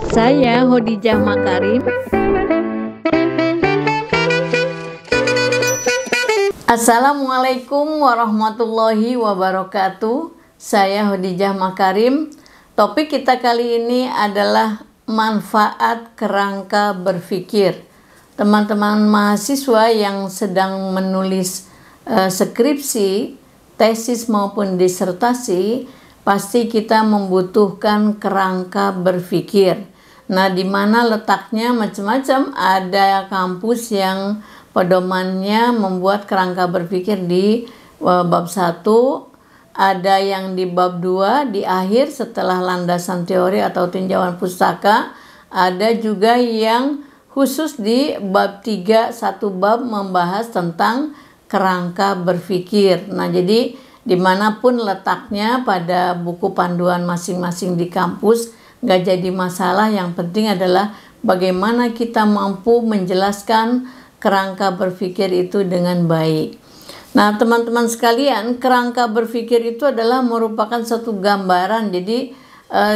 Saya Hodijah Makarim. Assalamualaikum warahmatullahi wabarakatuh. Saya Hodijah Makarim. Topik kita kali ini adalah manfaat kerangka berpikir. Teman-teman mahasiswa yang sedang menulis skripsi, tesis maupun disertasi, pasti kita membutuhkan kerangka berpikir. Nah, di mana letaknya macam-macam. Ada kampus yang pedomannya membuat kerangka berpikir di bab 1, ada yang di bab 2 di akhir setelah landasan teori atau tinjauan pustaka, ada juga yang khusus di bab 3, satu bab membahas tentang kerangka berpikir. Nah, jadi dimanapun letaknya pada buku panduan masing-masing di kampus, gak jadi masalah. Yang penting adalah bagaimana kita mampu menjelaskan kerangka berpikir itu dengan baik. Nah, teman-teman sekalian, kerangka berpikir itu adalah merupakan satu gambaran. Jadi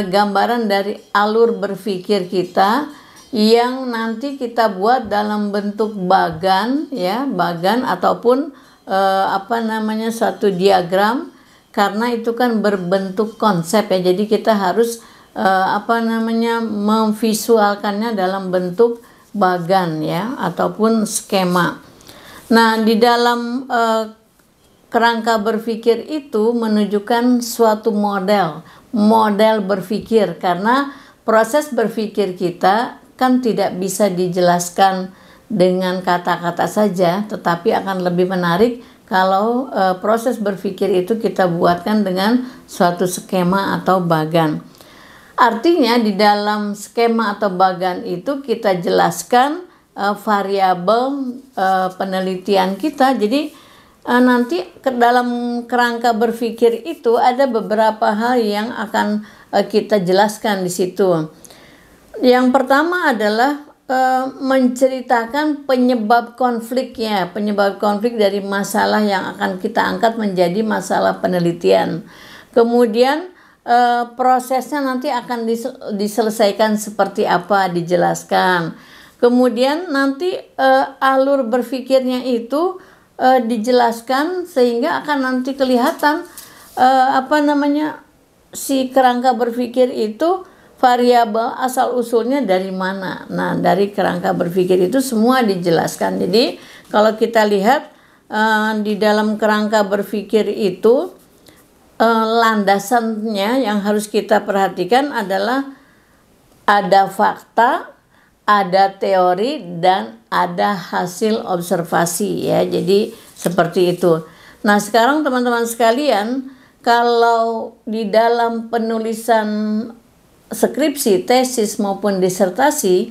gambaran dari alur berpikir kita yang nanti kita buat dalam bentuk bagan, ya, bagan ataupun suatu diagram, karena itu kan berbentuk konsep, ya. Jadi kita harus memvisualkannya dalam bentuk bagan, ya, ataupun skema. Nah, di dalam kerangka berpikir itu menunjukkan suatu model berpikir, karena proses berpikir kita kan tidak bisa dijelaskan dengan kata-kata saja, tetapi akan lebih menarik kalau proses berpikir itu kita buatkan dengan suatu skema atau bagan. Artinya di dalam skema atau bagan itu kita jelaskan variabel penelitian kita. Jadi nanti ke dalam kerangka berpikir itu ada beberapa hal yang akan kita jelaskan di situ. Yang pertama adalah menceritakan penyebab konfliknya, penyebab konflik dari masalah yang akan kita angkat menjadi masalah penelitian. Kemudian prosesnya nanti akan diselesaikan seperti apa, dijelaskan. Kemudian nanti alur berpikirnya itu dijelaskan sehingga akan nanti kelihatan si kerangka berpikir itu variabel asal usulnya dari mana. Nah, dari kerangka berpikir itu semua dijelaskan. Jadi kalau kita lihat di dalam kerangka berpikir itu landasannya yang harus kita perhatikan adalah ada fakta, ada teori, dan ada hasil observasi, ya. Jadi seperti itu. Nah, sekarang teman-teman sekalian, kalau di dalam penulisan skripsi, tesis maupun disertasi,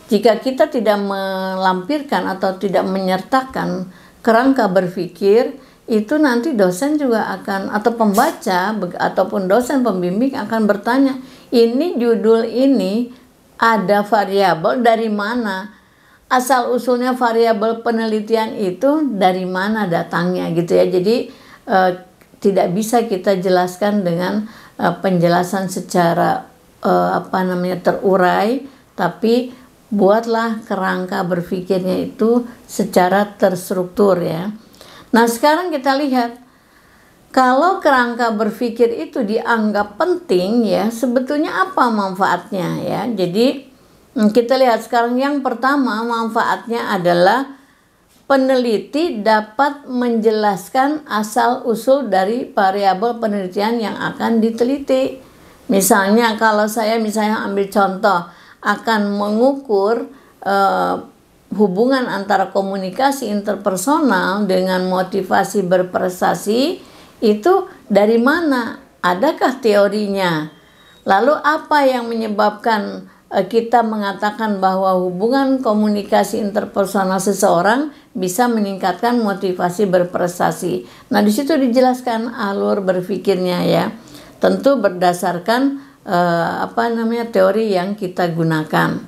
jika kita tidak melampirkan atau tidak menyertakan kerangka berpikir, itu nanti dosen juga akan, atau pembaca ataupun dosen pembimbing akan bertanya, ini judul ini ada variabel dari mana? Asal usulnya variabel penelitian itu dari mana datangnya, gitu ya. Jadi tidak bisa kita jelaskan dengan penjelasan secara terurai, tapi buatlah kerangka berpikirnya itu secara terstruktur, ya. Nah, sekarang kita lihat, kalau kerangka berpikir itu dianggap penting, ya, sebetulnya apa manfaatnya, ya. Jadi kita lihat sekarang, yang pertama manfaatnya adalah peneliti dapat menjelaskan asal usul dari variabel penelitian yang akan diteliti. Misalnya kalau saya ambil contoh, akan mengukur hubungan antara komunikasi interpersonal dengan motivasi berprestasi, itu dari mana? Adakah teorinya? Lalu apa yang menyebabkan kita mengatakan bahwa hubungan komunikasi interpersonal seseorang bisa meningkatkan motivasi berprestasi? Nah, di situ dijelaskan alur berpikirnya, ya. Tentu berdasarkan teori yang kita gunakan.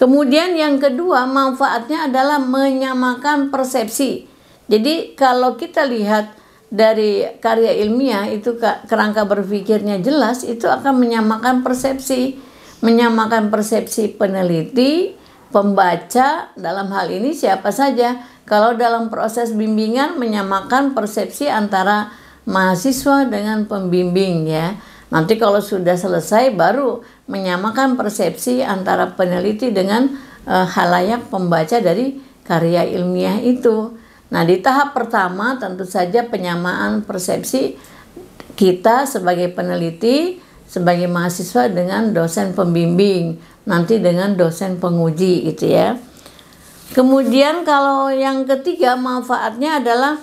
Kemudian yang kedua, manfaatnya adalah menyamakan persepsi. Jadi kalau kita lihat dari karya ilmiah itu kerangka berpikirnya jelas, itu akan menyamakan persepsi. Menyamakan persepsi peneliti, pembaca, dalam hal ini siapa saja. Kalau dalam proses bimbingan menyamakan persepsi antara mahasiswa dengan pembimbing ya. Nanti kalau sudah selesai baru menyamakan persepsi antara peneliti dengan halayak pembaca dari karya ilmiah itu. Nah, di tahap pertama tentu saja penyamaan persepsi kita sebagai peneliti, sebagai mahasiswa dengan dosen pembimbing, nanti dengan dosen penguji gitu ya. Kemudian kalau yang ketiga manfaatnya adalah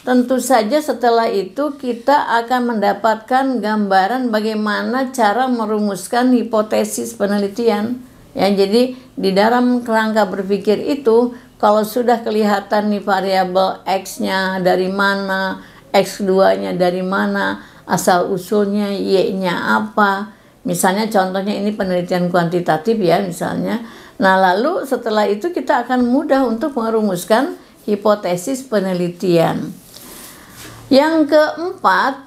tentu saja setelah itu kita akan mendapatkan gambaran bagaimana cara merumuskan hipotesis penelitian. Ya, jadi di dalam kerangka berpikir itu kalau sudah kelihatan nih variabel X-nya dari mana, X2-nya dari mana, asal usulnya Y-nya apa. Misalnya contohnya ini penelitian kuantitatif ya misalnya. Nah, lalu setelah itu kita akan mudah untuk merumuskan hipotesis penelitian. Yang keempat,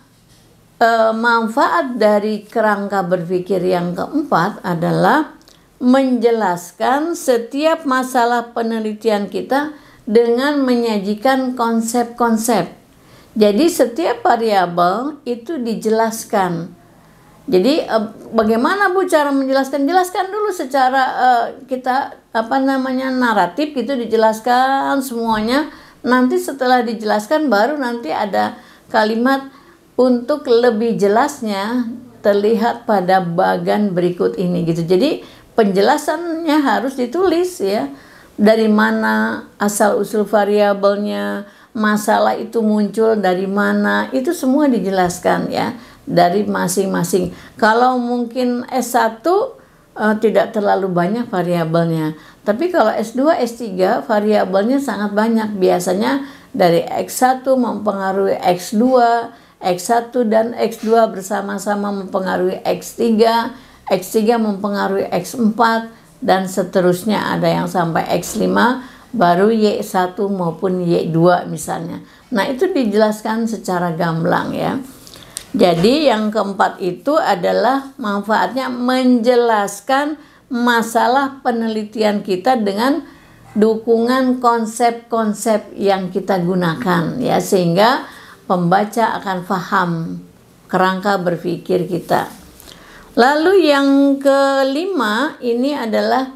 manfaat dari kerangka berpikir yang keempat adalah menjelaskan setiap masalah penelitian kita dengan menyajikan konsep-konsep. Jadi setiap variabel itu dijelaskan. Jadi bagaimana Bu cara menjelaskan? Jelaskan dulu secara kita naratif gitu, dijelaskan semuanya. Nanti setelah dijelaskan baru nanti ada kalimat untuk lebih jelasnya terlihat pada bagan berikut ini gitu. Jadi penjelasannya harus ditulis ya. Dari mana asal usul variabelnya, masalah itu muncul dari mana, itu semua dijelaskan ya dari masing-masing. Kalau mungkin S1 tidak terlalu banyak variabelnya. Tapi kalau S2, S3 variabelnya sangat banyak. Biasanya dari X1 mempengaruhi X2, X1 dan X2 bersama-sama mempengaruhi X3, X3 mempengaruhi X4, dan seterusnya ada yang sampai X5, baru Y1 maupun Y2 misalnya. Nah, itu dijelaskan secara gamblang ya. Jadi yang keempat itu adalah manfaatnya menjelaskan masalah penelitian kita dengan dukungan konsep-konsep yang kita gunakan ya, sehingga pembaca akan paham kerangka berpikir kita. Lalu yang kelima ini adalah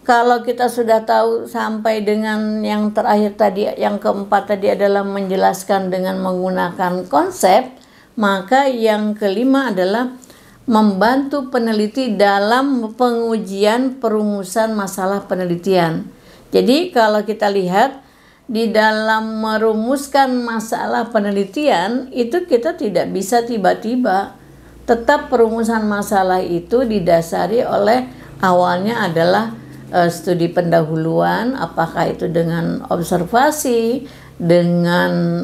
kalau kita sudah tahu sampai dengan yang terakhir tadi, yang keempat tadi adalah menjelaskan dengan menggunakan konsep, maka yang kelima adalah membantu peneliti dalam pengujian perumusan masalah penelitian. Jadi kalau kita lihat di dalam merumuskan masalah penelitian itu kita tidak bisa tiba-tiba. Tetap perumusan masalah itu didasari oleh awalnya adalah studi pendahuluan, apakah itu dengan observasi, dengan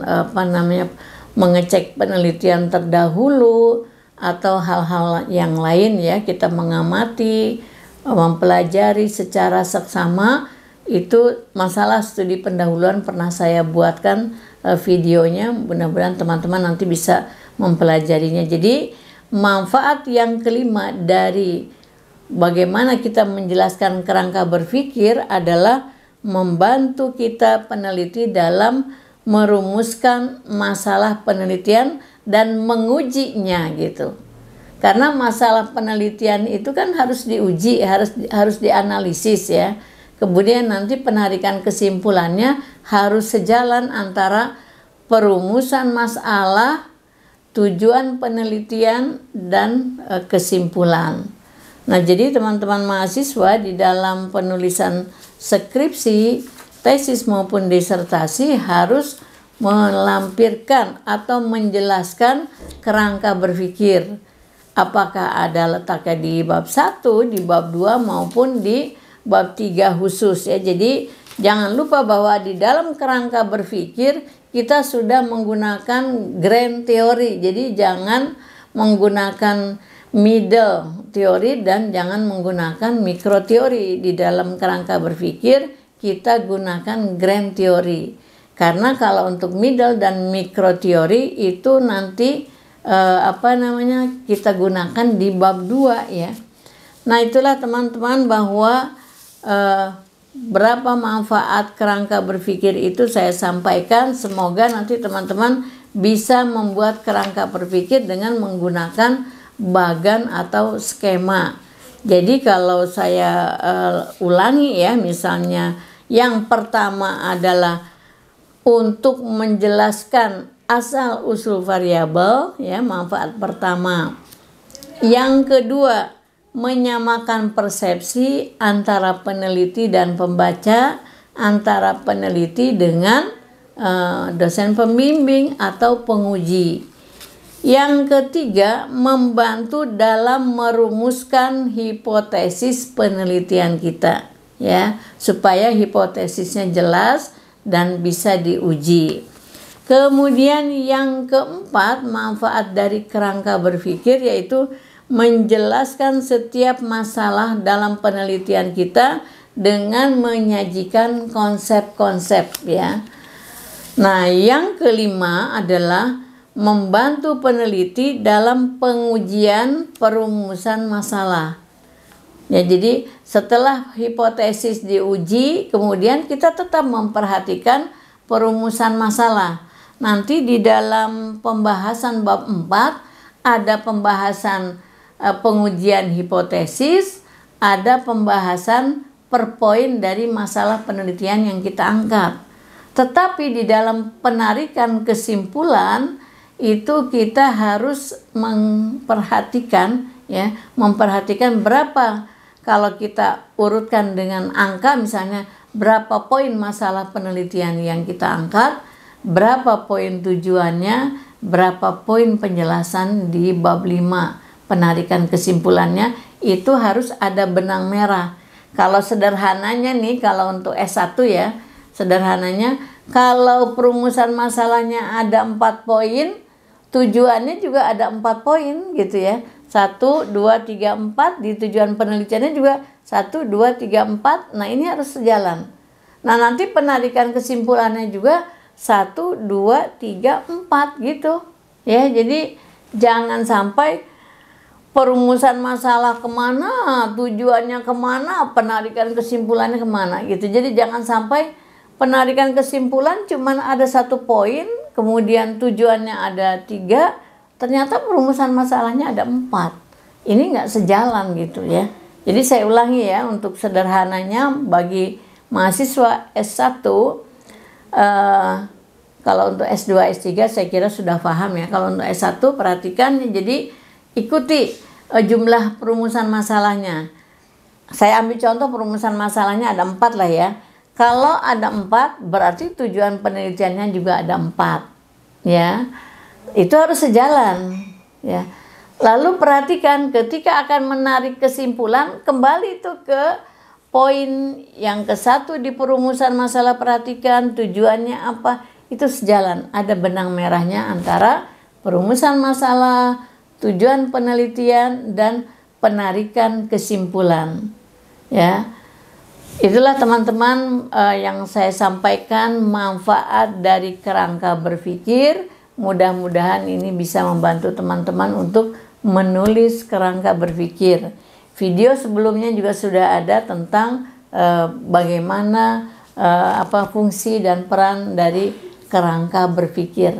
mengecek penelitian terdahulu, atau hal-hal yang lain ya, kita mengamati, mempelajari secara seksama. Itu masalah studi pendahuluan pernah saya buatkan videonya, mudah-mudahan teman-teman nanti bisa mempelajarinya. Jadi manfaat yang kelima dari bagaimana kita menjelaskan kerangka berpikir adalah membantu kita peneliti dalam merumuskan masalah penelitian dan mengujinya gitu. Karena masalah penelitian itu kan harus diuji, harus dianalisis ya. Kemudian nanti penarikan kesimpulannya harus sejalan antara perumusan masalah, tujuan penelitian, dan kesimpulan. Nah, jadi teman-teman mahasiswa di dalam penulisan skripsi, tesis maupun disertasi harus melampirkan atau menjelaskan kerangka berpikir. Apakah ada letaknya di bab 1, di bab 2 maupun di bab 3 khusus ya. Jadi jangan lupa bahwa di dalam kerangka berpikir kita sudah menggunakan grand teori. Jadi jangan menggunakan middle teori dan jangan menggunakan mikro teori. Di dalam kerangka berpikir kita gunakan grand teori. Karena kalau untuk middle dan mikro teori itu nanti kita gunakan di bab 2 ya. Nah, itulah teman-teman bahwa berapa manfaat kerangka berpikir itu saya sampaikan. Semoga nanti teman-teman bisa membuat kerangka berpikir dengan menggunakan bagan atau skema. Jadi kalau saya ulangi ya, misalnya yang pertama adalah untuk menjelaskan asal usul variabel, ya, manfaat pertama. Yang kedua, menyamakan persepsi antara peneliti dan pembaca, antara peneliti dengan dosen pembimbing atau penguji. Yang ketiga, membantu dalam merumuskan hipotesis penelitian kita, ya, supaya hipotesisnya jelas dan bisa diuji. Kemudian yang keempat, manfaat dari kerangka berpikir yaitu menjelaskan setiap masalah dalam penelitian kita dengan menyajikan konsep-konsep, ya. Nah, yang kelima adalah membantu peneliti dalam pengujian perumusan masalah. Ya, jadi setelah hipotesis diuji, kemudian kita tetap memperhatikan perumusan masalah. Nanti di dalam pembahasan bab 4 ada pembahasan pengujian hipotesis, ada pembahasan per poin dari masalah penelitian yang kita angkat. Tetapi di dalam penarikan kesimpulan itu kita harus memperhatikan, ya, memperhatikan berapa, kalau kita urutkan dengan angka, misalnya berapa poin masalah penelitian yang kita angkat, berapa poin tujuannya, berapa poin penjelasan di bab 5 penarikan kesimpulannya, itu harus ada benang merah. Kalau sederhananya nih, kalau untuk S1 ya, sederhananya kalau perumusan masalahnya ada 4 poin, tujuannya juga ada 4 poin gitu ya. 1, 2, 3, 4, di tujuan penelitiannya juga 1, 2, 3, 4. Nah, ini harus sejalan. Nah, nanti penarikan kesimpulannya juga 1, 2, 3, 4 gitu. Ya, jadi jangan sampai perumusan masalah kemana, tujuannya kemana, penarikan kesimpulannya kemana gitu. Jadi jangan sampai penarikan kesimpulan cuman ada 1 poin, kemudian tujuannya ada 3, ternyata perumusan masalahnya ada 4. Ini nggak sejalan gitu ya. Jadi saya ulangi ya, untuk sederhananya bagi mahasiswa S1, kalau untuk S2, S3 saya kira sudah paham ya. Kalau untuk S1 perhatikan, jadi ikuti jumlah perumusan masalahnya. Saya ambil contoh perumusan masalahnya ada 4 lah ya. Kalau ada 4 berarti tujuan penelitiannya juga ada 4. Ya. Itu harus sejalan, ya. Lalu perhatikan ketika akan menarik kesimpulan, kembali itu ke poin yang ke-1 di perumusan masalah, perhatikan tujuannya apa, itu sejalan, ada benang merahnya antara perumusan masalah, tujuan penelitian, dan penarikan kesimpulan, ya. Itulah teman-teman yang saya sampaikan manfaat dari kerangka berpikir. Mudah-mudahan ini bisa membantu teman-teman untuk menulis kerangka berpikir. Video sebelumnya juga sudah ada tentang bagaimana fungsi dan peran dari kerangka berpikir.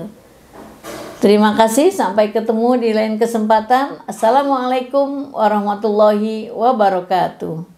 Terima kasih, sampai ketemu di lain kesempatan. Assalamualaikum warahmatullahi wabarakatuh.